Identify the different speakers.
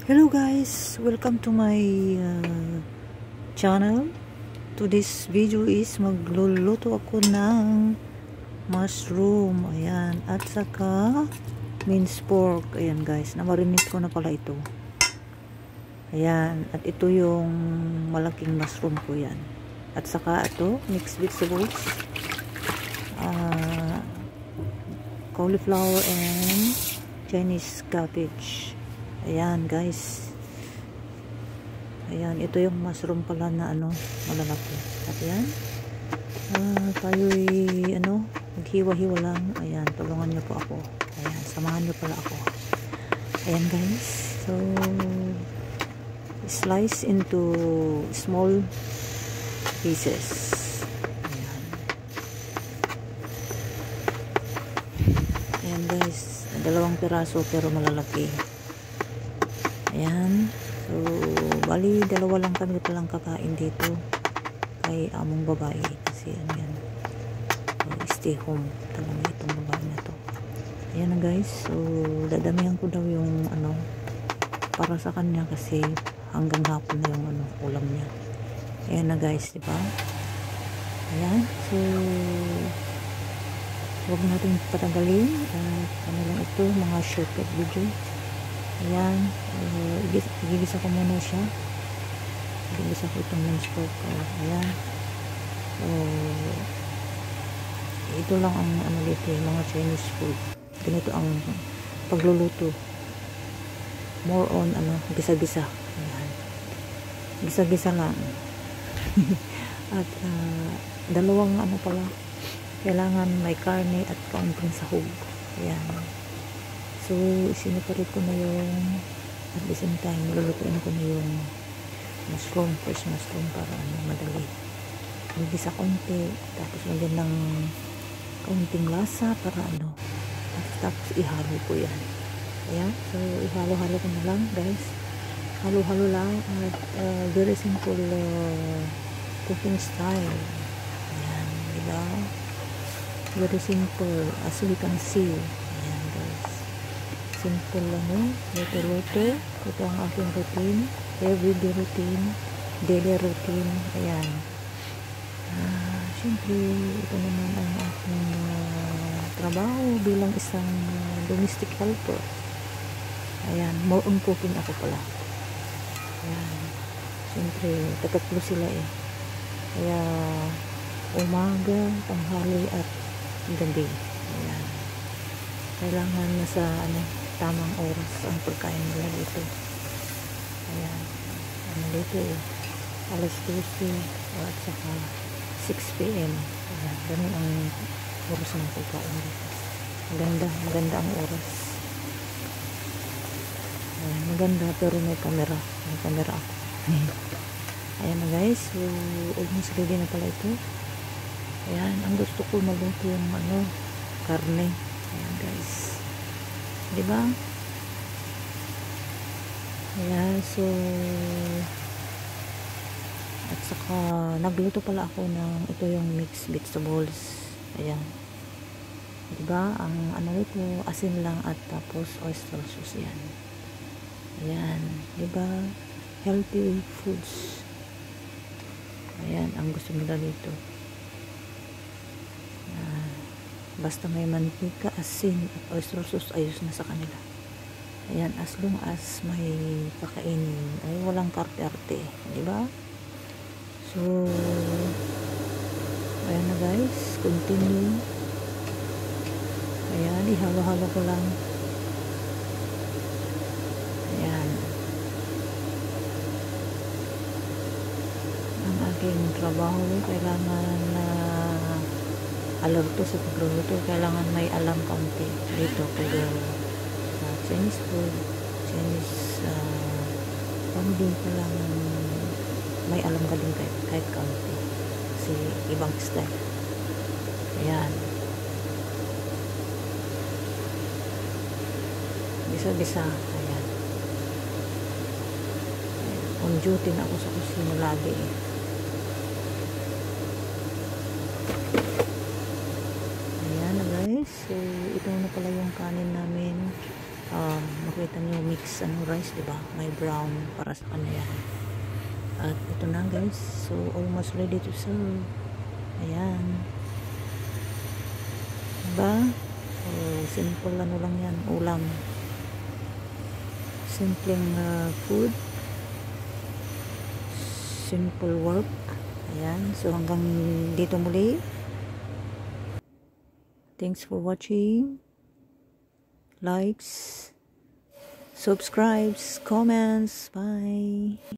Speaker 1: Hello guys, welcome to my channel. Today's video is magluluto ako ng mushroom, ayan, at saka minced pork, ayan guys, namarinate ko na pala ito, ayan, at ito yung malaking mushroom ko yan, at saka ito, mixed vegetables, cauliflower and Chinese cabbage. Ayan guys, ayan, ito yung mushroom pala na malalaki. At yan, tayo'y maghiwa-hiwa lang. Ayan, tulungan nyo po ako. Ayan, samahan nyo pala ako. Ayan guys, so slice into small pieces. Ayan, ayan guys, dalawang piraso pero malalaki. Ayan, so bali dalawa lang kami palang kakain dito kay among babae kasi yan, stay home talaga itong babae na to. Ayan na guys, so dadamihan ko daw yung para sa kanya kasi hanggang hapon na yung ulam niya. Ayan na guys, diba? Ayan, so huwag natin patagalin at lang ito, mga shortcut video. Ayan, igigisa ko muna siya. Igigisa ko itong minced pork. Ayan. So, ito lang ang dito, mga Chinese food. Ganito ang pagluluto. More on gisa-gisa. Ayan. Gisa-gisa lang. At dalawang pala. Kailangan may karne at kaunting sahog. Ayan. So, sinuparit ko na yung, at the same time, lulutuin ko na yung mushroom, fresh mushroom para madali. Magisa konti, tapos lagyan ng kaunting lasa para tapos ihalo ko yan. Ayan, so ihalo-halo ko na lang guys. Halo-halo lang at very simple cooking style. Ayan, diba? Very simple, as we can see. Simple lang luto-luto. Ito ang aking routine, everyday routine, daily routine. Ayan, syempre ito naman ang aking trabaho bilang isang domestic helper. Ayan, more on cooking ako pala. Ayan, syempre tatatlo sila kaya umaga, tanghali at gabi. Ayan, kailangan nasa tamang oras ang pagkain nila dito. Ayan, dito alas 12 at saka 6 PM. Ayan, ganun ang oras ng pagkain dito. Maganda ang oras. Ayan, maganda pero may camera ako. Ayan na guys, so almost ready na pala ito. Ayan, ang gusto ko maluto yung karne. Ayan guys, diba? Ayan, so at saka nagluto pala ako ng ito yung mixed vegetables. Ayan, diba? Ang ito, asin lang at tapos oyster sauce. Yan. Ayan, diba? Healthy foods. Ayan, ang gusto nila dito. Basta may mantika, asin at oyster sauce, ayos na sa kanila. Ayan, as long as may kakainin ay walang karte-arte, diba? So ayan na guys, continue. Ayan, ihalo-halo ko lang. Ayan, ang aking trabaho, kailangan alerto sa pagluluto, kailangan may alam kaunti dito pag Chinese food, Chinese hindi kailangan may alam ka din kahit kaunti kasi ibang style. Ayan, bisa-bisa. Ayan, on duty na ako sa kusina lagi So, ito na pala yung kanin namin. makita nyo mix rice, diba? May brown para sa kanya. At ito na guys, so almost ready to serve. Ayan, diba? Simple lang yan, ulam. Simpleng food, simple work. Ayan, so hanggang dito muli. Thanks for watching. Likes, subscribes, comments. Bye.